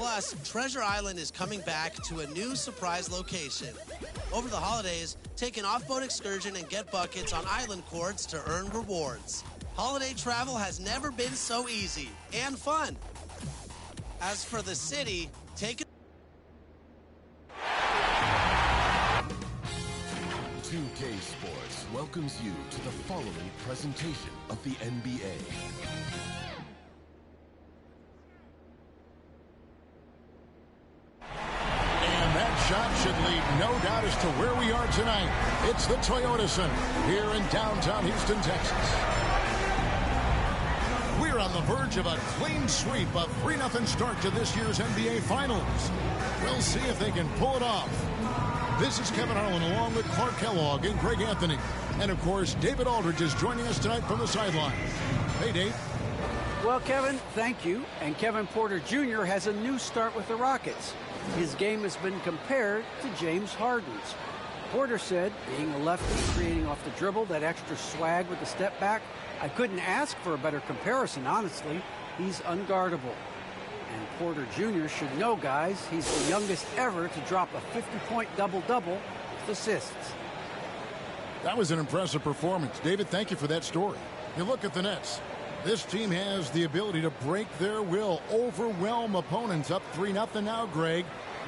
Plus, Treasure Island is coming back to a new surprise location. Over the holidays, take an off-boat excursion and get buckets on island courts to earn rewards. Holiday travel has never been so easy and fun. As for the city, take a 2K Sports welcomes you to the following presentation of the NBA. And that shot should leave no doubt as to where we are tonight. It's the Toyota Center here in downtown Houston, Texas. We're on the verge of a clean sweep, a 3-0 start to this year's NBA Finals. We'll see if they can pull it off. This is Kevin Harlan along with Clark Kellogg and Greg Anthony. And, of course, David Aldridge is joining us tonight from the sideline. Hey, Dave. Well, Kevin, thank you. And Kevin Porter Jr. has a new start with the Rockets. His game has been compared to James Harden's. Porter said, being a lefty, creating off the dribble, that extra swag with the step back, I couldn't ask for a better comparison, honestly. He's unguardable. And Porter Jr. should know, guys, he's the youngest ever to drop a 50-point double-double with assists. That was an impressive performance. David, thank you for that story. You look at the Nets. This team has the ability to break their will, overwhelm opponents up 3-0 now, Greg,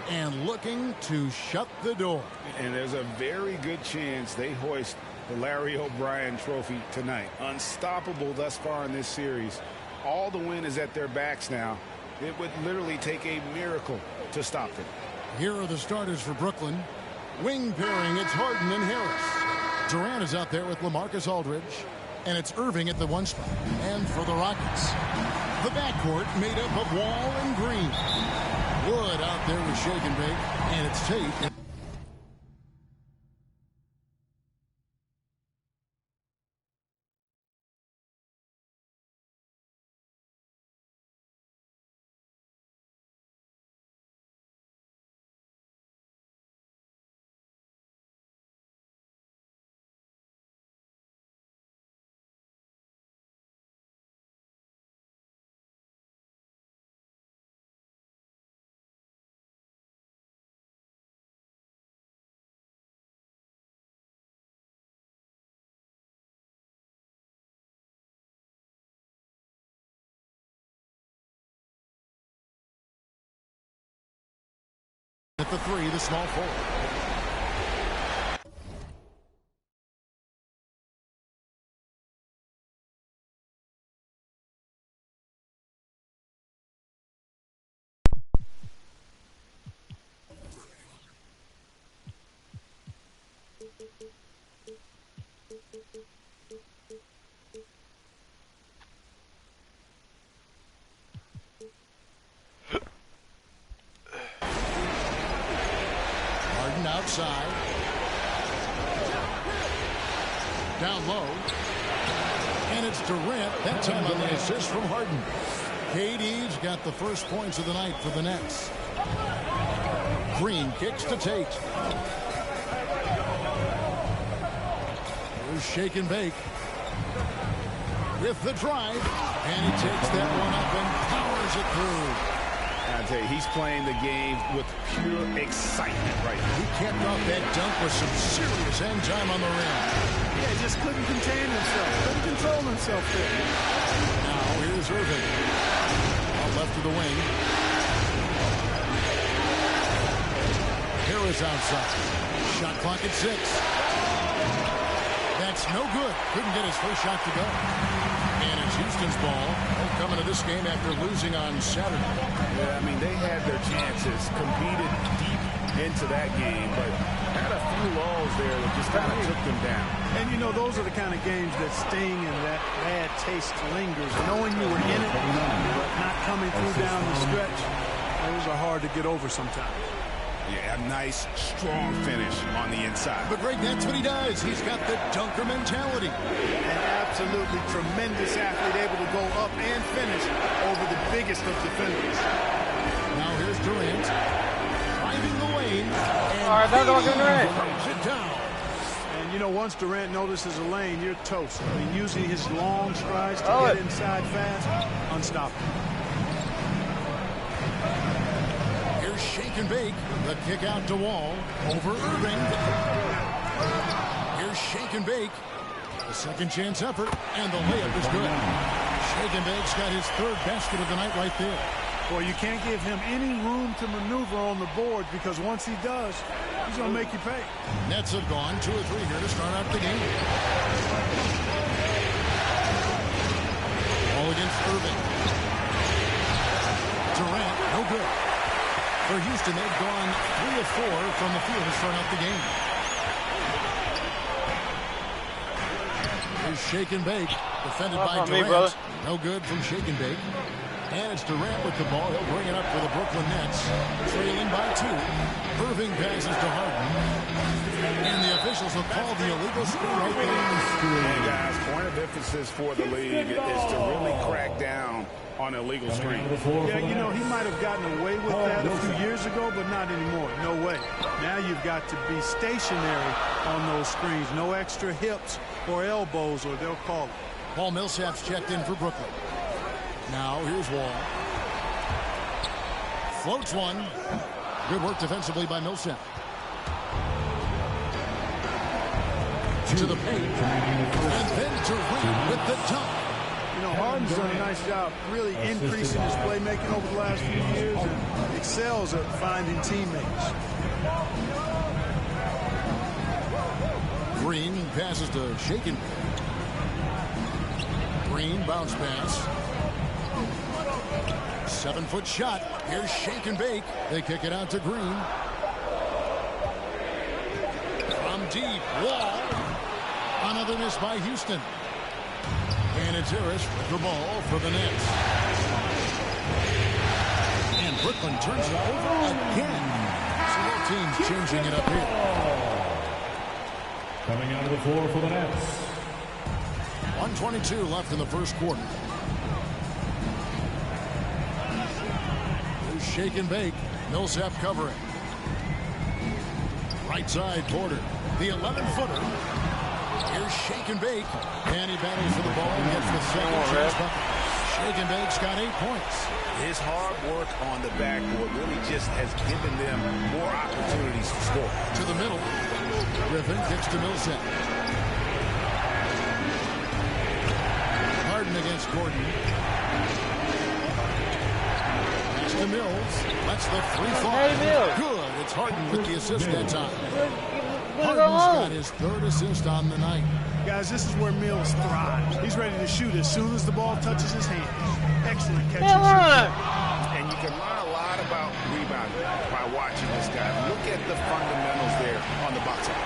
and looking to shut the door. And there's a very good chance they hoist the Larry O'Brien trophy tonight. Unstoppable thus far in this series. All the wind is at their backs now. It would literally take a miracle to stop them. Here are the starters for Brooklyn. Wing pairing, it's Harden and Harris. Durant is out there with LaMarcus Aldridge. And it's Irving at the 1 spot. And for the Rockets, the backcourt made up of Wall and Green. Wood out there with Shake and Bake. And it's Tate. At the 3, the small forward. Outside. Down low. And it's Durant. That time on the assist from Harden. KD's got the first points of the night for the Nets. Green kicks to Tate. Here's Shake and Bake. With the drive. And he takes that one up and powers it through. I tell you, he's playing the game with pure excitement right now. He kept off that dunk with some serious end time on the rim. Yeah, he just couldn't contain himself. Couldn't control himself there. Now here's Irving. Out left of the wing. Harris outside. Shot clock at 6. That's no good. Couldn't get his first shot to go. And it's Houston's ball. They're coming to this game after losing on Saturday. Yeah, I mean, they had their chances, competed deep into that game, but had a few lulls there that just kind of took them down. And, you know, those are the kind of games that sting and that bad taste lingers. Knowing you were in it, but not coming through down the stretch, those are hard to get over sometimes. Yeah, a nice, strong finish on the inside. But, Greg, that's what he does. He's got the dunker mentality. An absolutely tremendous athlete, able to go up and finish over the biggest of defenders. Now here's Durant. Driving the lane. All right, they're going Durant. Throws it down. And, you know, once Durant notices a lane, you're toast. I mean, using his long strides to get inside fast, unstoppable. Here's Shake and Bake. The kick out to Wall. Over Irving. Here's Shake and Bake. The second chance effort. And the layup is good. Shake and Bake's got his third basket of the night right there. Well, you can't give him any room to maneuver on the board because once he does, he's going to make you pay. Nets have gone 2 or 3 here to start out the game. Ball against Irving. Durant, no good. For Houston, they've gone 3 of 4 from the field to start out the game. Here's Shake and Bake, defended by Durant. No good from Shake and Bake. And it's Durant with the ball. He'll bring it up for the Brooklyn Nets. Trailing by 2. Irving passes to Harden. And the officials will call the illegal screen right there. And guys, point of emphasis for the league is to really crack down on illegal screen. Yeah, you know, he might have gotten away with that a few years ago, but not anymore. No way. Now you've got to be stationary on those screens. No extra hips or elbows, or they'll call it. Paul Millsap's checked in for Brooklyn. Now, here's Wall. Floats one. Good work defensively by Millsap. To the paint. And then Durant with the dunk. You know, Harden's done a nice job really increasing his playmaking over the last few years and excels at finding teammates. Green passes to Shaken. Green bounce pass. 7-foot shot. Here's Shake and Bake. They kick it out to Green. From deep. Wall. Another miss by Houston. And it's Harris with the ball for the Nets. And Brooklyn turns it over again. So both teams changing it up here. Coming out of the floor for the Nets. 1:22 left in the first quarter. Here's Shake and Bake. Millsap covering. Right side, Porter. The 11-footer. Here's Shake and Bake. And he battles for the ball and gets the second chance bucket. Shake and Bake's got 8 points. His hard work on the backboard really just has given them more opportunities to score. To the middle. Griffin kicks to Millsap. Harden against Gordon. Pass to Mills. That's the free fly. Good. It's Harden with the assist that time. Harden's got his 3rd assist on the night. Guys, this is where Mills thrives. He's ready to shoot as soon as the ball touches his hand. Excellent catch. And you can learn a lot about rebounding by watching this guy. Look at the fundamentals there on the box out.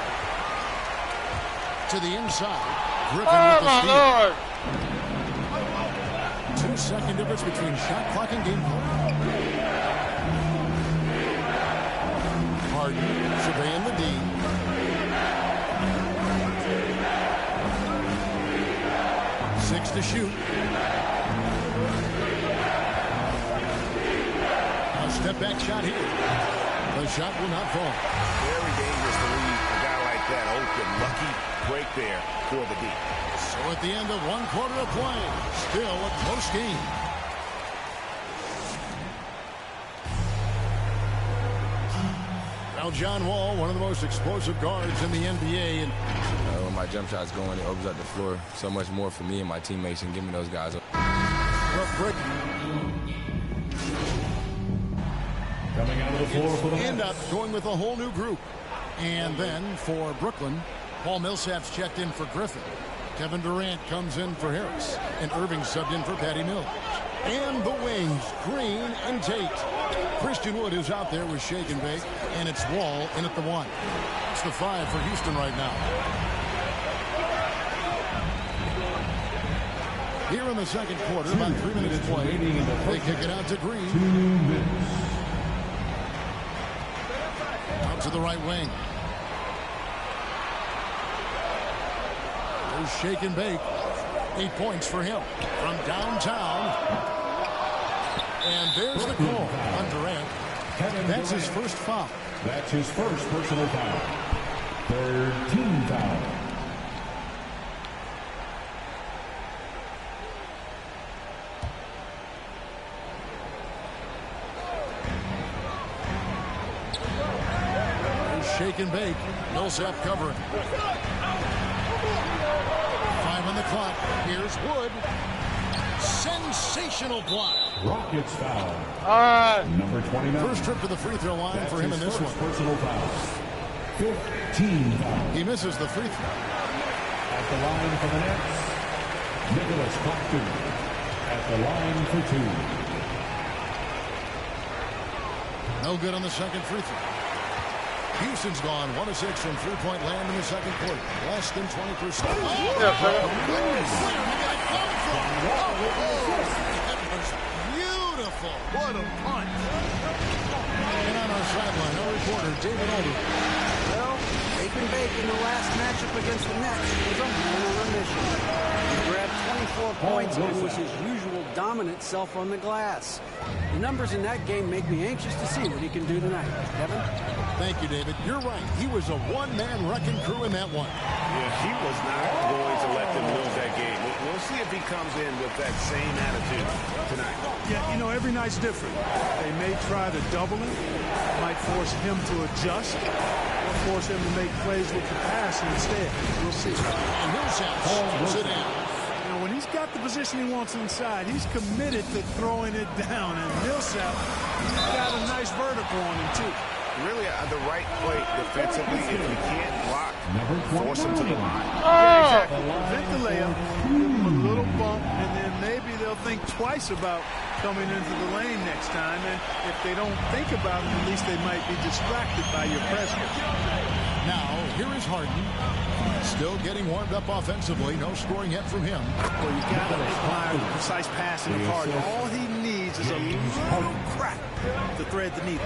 To the inside. Griffin with the steal. 2-second difference between shot clock and game clock. Harden surveying the D. Six to shoot. A step back shot here. The shot will not fall. Very dangerous to leave a guy like that open. Lucky break there for the D. So at the end of 1 quarter of play, still a close game. Now John Wall, one of the most explosive guards in the NBA. And when my jump shot's going, it opens up the floor so much more for me and my teammates and giving those guys. Real quick. Coming out of the floor for the End up going with a whole new group. And then for Brooklyn, Paul Millsap's checked in for Griffin. Kevin Durant comes in for Harris. And Irving subbed in for Patty Mills. And the wings, Green and Tate. Christian Wood is out there with Shake and Bake. And it's Wall in at the 1. It's the 5 for Houston right now. Here in the second quarter, about 3 minutes played. They kick it out to Green. 2 minutes. Out to the right wing. There's Shake and Bake. 8 points for him from downtown. And there's the call on Durant. That's his first foul. That's his first personal foul. 3rd team foul. shake and bake. Millsap covering. 5 on the clock. Here's Wood. Sensational block. Rockets foul. Number 29. First trip to the free throw line for him in this one. Personal foul. 15 foul. He misses the free throw. At the line for the Nets, Nicholas Claxton. At the line for 2. No good on the second free throw. Houston's gone 1 of 6 from three-point land in the second quarter. Less than 20%. Where did that come from? That was beautiful. What a punch. And on our sideline, our reporter, David Aldridge. Well, shake and bake in the last matchup against the Nets was a man on a mission. He grabbed 24 points and was his usual dominant self on the glass. The numbers in that game make me anxious to see what he can do tonight. Kevin? Thank you, David. You're right. He was a one-man wrecking crew in that one. Yeah, he was not going to let them lose that game. We'll see if he comes in with that same attitude tonight. Yeah, you know, every night's different. They may try to double him, might force him to adjust, or force him to make plays with the pass instead. We'll see. And Millsap slows it in. You know, when he's got the position he wants inside, he's committed to throwing it down. And Millsap, he's got a nice vertical on him, too. Really the right play defensively. If you can't block, force him to the line. Yeah, exactly. Prevent the layup, give him a little bump, and then maybe they'll think twice about coming into the lane next time. And if they don't think about it, at least they might be distracted by your presence. Now, here is Harden. Still getting warmed up offensively. No scoring yet from him. Well, you got to admire the precise passing of Harden. All he needs is a little crack to thread the needle.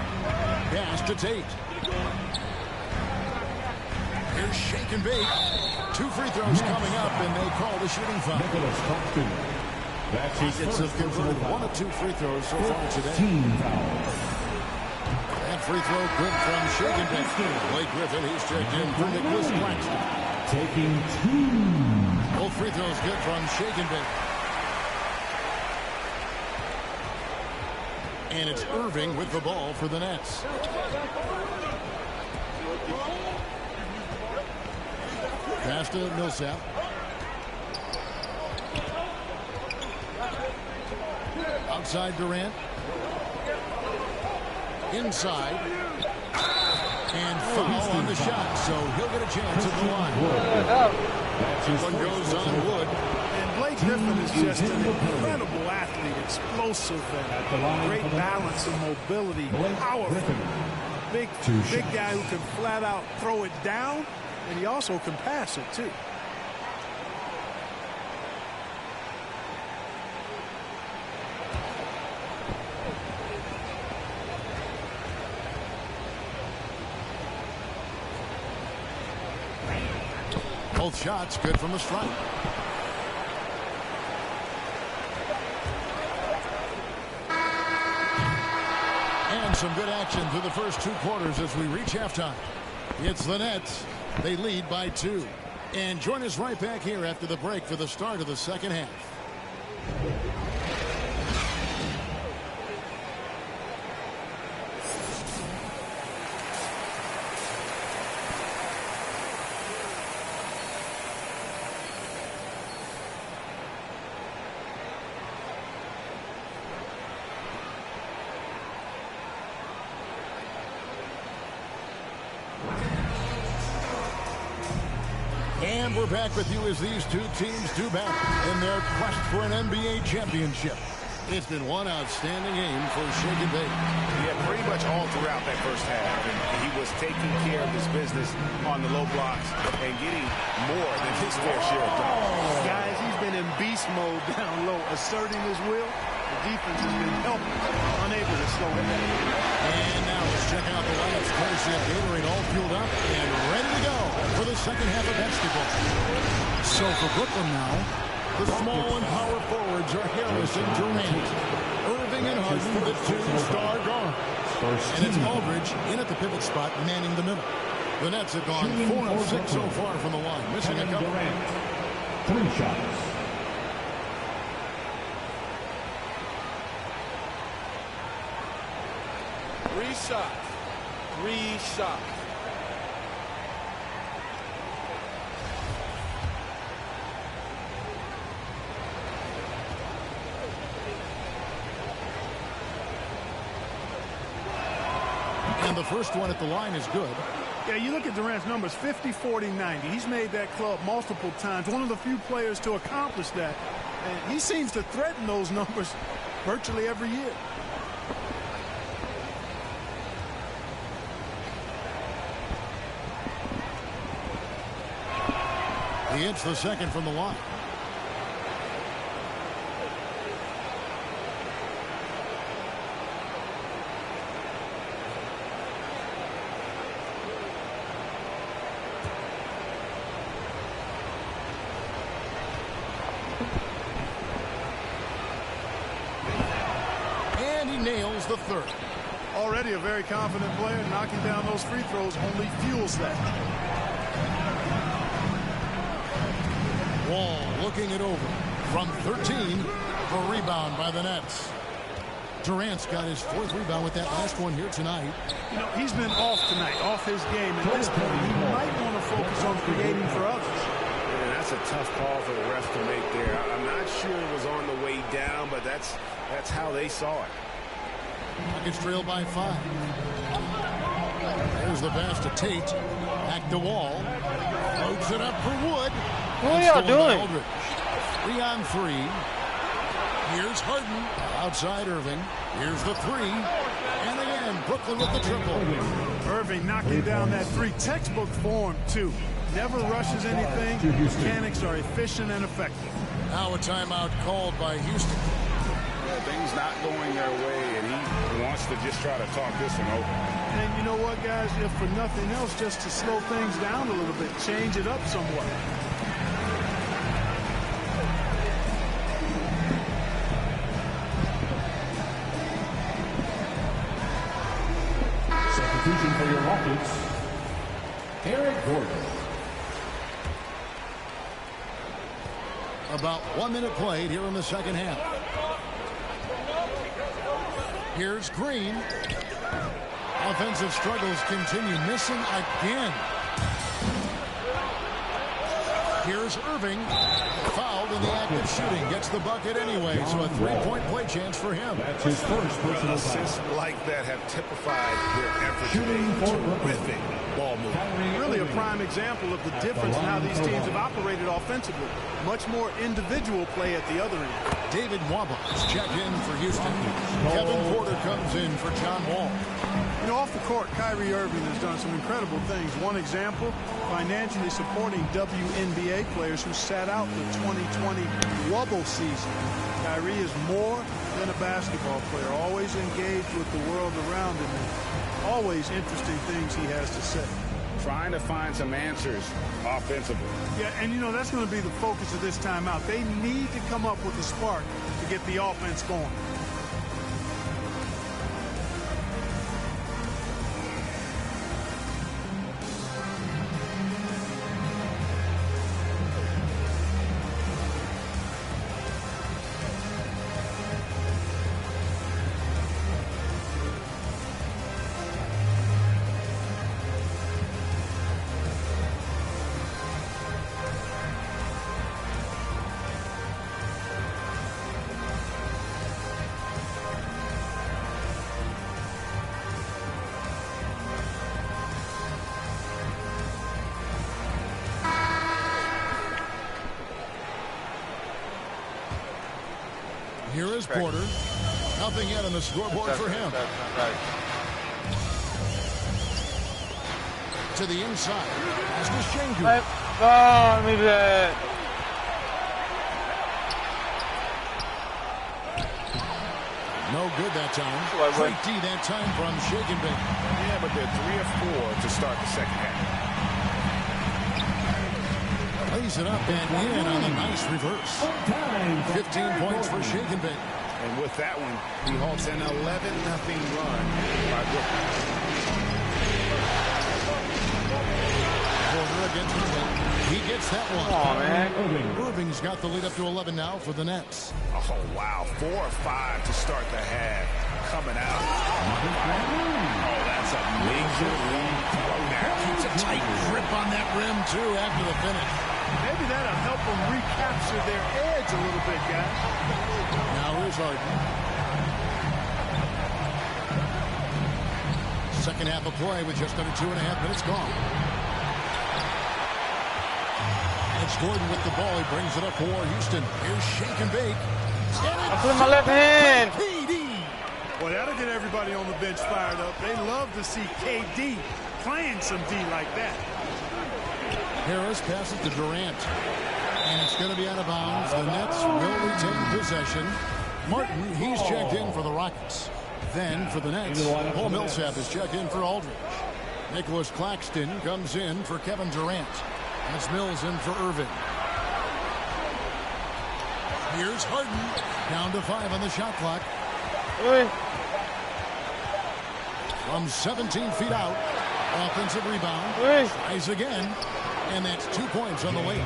Pass to Tate. Here's shake and bake. 2 free throws coming up, and they call the shooting foul. Nicholas Claxton. That's his It's first converted personal 1 foul. of 2 free throws so far today. 15 foul. That free throw good from shake and bake. Blake Griffin, he's checked in for Nicholas Claxton. Taking 2. Both free throws good from shake and bake. And it's Irving with the ball for the Nets. Pass to Millsap. Outside Durant. Inside. And foul on the shot, so he'll get a chance at the line. One goes on Wood. And Blake Griffin is just an incredible athlete, explosive, and great balance and mobility, powerful. Big guy who can flat out throw it down, and he also can pass it, too. Both shots good from the stripe. And some good action through the first 2 quarters as we reach halftime. It's the Nets. They lead by 2. And join us right back here after the break for the start of the second half. And we're back with you as these 2 teams do battle in their quest for an NBA championship. It's been one outstanding game for shake and bake. Yeah, pretty much all throughout that first half. And he was taking care of his business on the low blocks and getting more than his fair share of dunks. Guys, he's been in beast mode down low, asserting his will. The defense has been helpless, unable to slow him down. And now let's check out the lineups. Courtesy of Gatorade, all fueled up and ready to go for the second half of basketball. So for Brooklyn now, the small and power forwards are Harris and Durant. Irving and Harden, the 2-star guards. And it's Aldridge in at the pivot spot, manning the middle. The Nets have gone 4 of 6 so far from the line, missing a couple. Durant. 3 shots. Three shots. And the first one at the line is good. Yeah, you look at Durant's numbers, 50, 40, 90. He's made that club multiple times. One of the few players to accomplish that. And he seems to threaten those numbers virtually every year. He hits the second from the line. And he nails the third. Already a very confident player. Knocking down those free throws only fuels that. Wall looking it over. From 13, the rebound by the Nets. Durant's got his fourth rebound with that last one here tonight. You know, he's been off tonight, off his game. At this point, he might want to focus on creating for others. And that's a tough call for the ref to make there. I'm not sure it was on the way down, but that's how they saw it. Rockets trail by 5. There's the pass to Tate. Back to Wall. Floats it up for Wood. What are y'all doing? 3 on 3. Here's Harden. Outside Irving. Here's the 3. And again, Brooklyn with the triple. Irving knocking down that 3. Textbook form, too. Never rushes anything. Mechanics are efficient and effective. Now a timeout called by Houston. Things not going their way, and he wants to just try to talk this one over. And you know what, guys? If for nothing else, just to slow things down a little bit, change it up somewhat. Substitution for your Rockets, Eric Gordon. About 1 minute played here in the second half. Here's Green. Offensive struggles continue. Missing again. Here's Irving. Fouled in the act of shooting. Gets the bucket anyway, so a 3-point play chance for him. That's his first personal Assists like that have typified their effort today. Terrific ball movement. Really a prime example of the difference in how these teams have operated offensively. Much more individual play at the other end. David Wabba is checked in for Houston. Kevin Porter comes in for John Wall. You know, off the court, Kyrie Irving has done some incredible things. One example, financially supporting WNBA players who sat out the 2020 Wubble season. Kyrie is more than a basketball player, always engaged with the world around him, and always interesting things he has to say. Trying to find some answers offensively. Yeah, and you know, that's going to be the focus of this timeout. They need to come up with a spark to get the offense going. Here is Porter. Nothing yet on the scoreboard for him. To the inside. Pass to Şengün. Oh, maybe that. No good that time. Great D that time from Şengün. Yeah, but they're 3 of 4 to start the second half. Lays it up and in on the nice reverse. 15 points for Şengün. And with that one, he halts an 11-0 run by Brooklyn. Porter against Irving. He gets that one. Oh, man. Irving's got the lead up to 11 now for the Nets. Oh, wow. 4 or 5 to start the half. Coming out. Oh, that's a major lead throw there. Keeps a tight grip on that rim, too, after the finish. Maybe that'll help them recapture their edge a little bit, guys. Now here's Harden. Second half of play with just under 2.5 minutes gone. It's Gordon with the ball. He brings it up for Houston. Here's Shake and Bake. I put my left hand. KD. Well, that'll get everybody on the bench fired up. They love to see KD playing some D like that. Harris passes to Durant. And it's going to be out of bounds. The Nets will retain possession. Martin, he's checked in for the Rockets. Then for the Nets, Paul Millsap is checked in for Aldridge. Nicholas Claxton comes in for Kevin Durant. That's Mills in for Irving. Here's Harden. Down to 5 on the shot clock. From 17 feet out. Offensive rebound. Tries again. And that's 2 points on the way.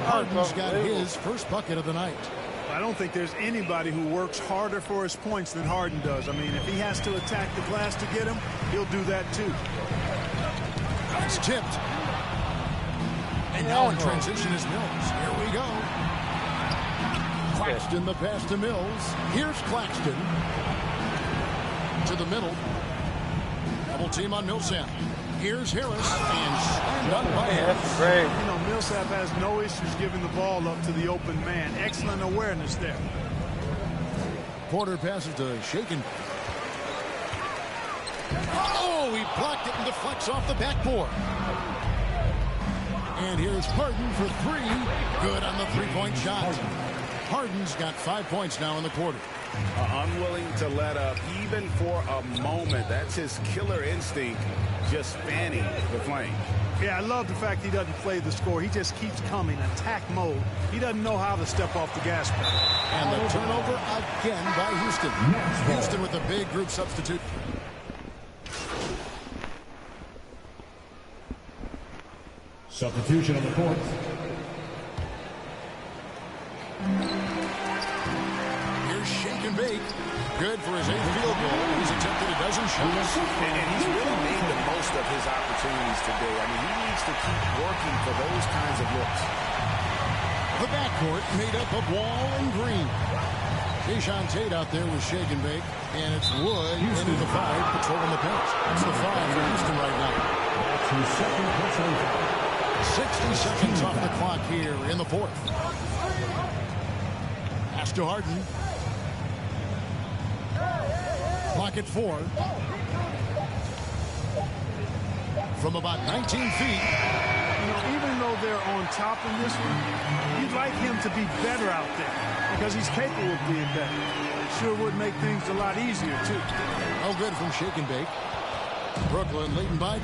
Harden's got his first bucket of the night. I don't think there's anybody who works harder for his points than Harden does. I mean, if he has to attack the glass to get him, he'll do that too. It's tipped. And now in transition is Mills. Here we go. Claxton the pass to Mills. Here's Claxton. To the middle. Double team on Millsap. Here's Harris. And slammed on by Harris. Great. You know, Millsap has no issues giving the ball up to the open man. Excellent awareness there. Porter passes to Shaken. Oh, he blocked it and deflects off the backboard. And here's Harden for 3. Good on the three-point shot. Harden's got 5 points now in the quarter. Unwilling to let up even for a moment. That's his killer instinct, just fanning the flame. Yeah, I love the fact he doesn't play the score. He just keeps coming, attack mode. He doesn't know how to step off the gas pedal. And the turnover again by Houston. Houston with a big group substitute. Substitution on the court. Here's Shake and Bake. Good for his 8th field goal. He's attempted a dozen shots. And he's really made the most of his opportunities today. I mean, he needs to keep working for those kinds of looks. The backcourt made up of Wall and Green. Keyshawn Tate out there with Shake and Bake. And it's Wood into the 5, patrolling the bench. It's the 5 for Houston right now. That's his second push. 60 seconds off the clock here in the 4th. Pass to Harden. Clock at 4. From about 19 feet. You know, even though they're on top in this one, you'd like him to be better out there because he's capable of being better. It sure would make things a lot easier, too. Oh, good from Shake and Bake. Brooklyn leading by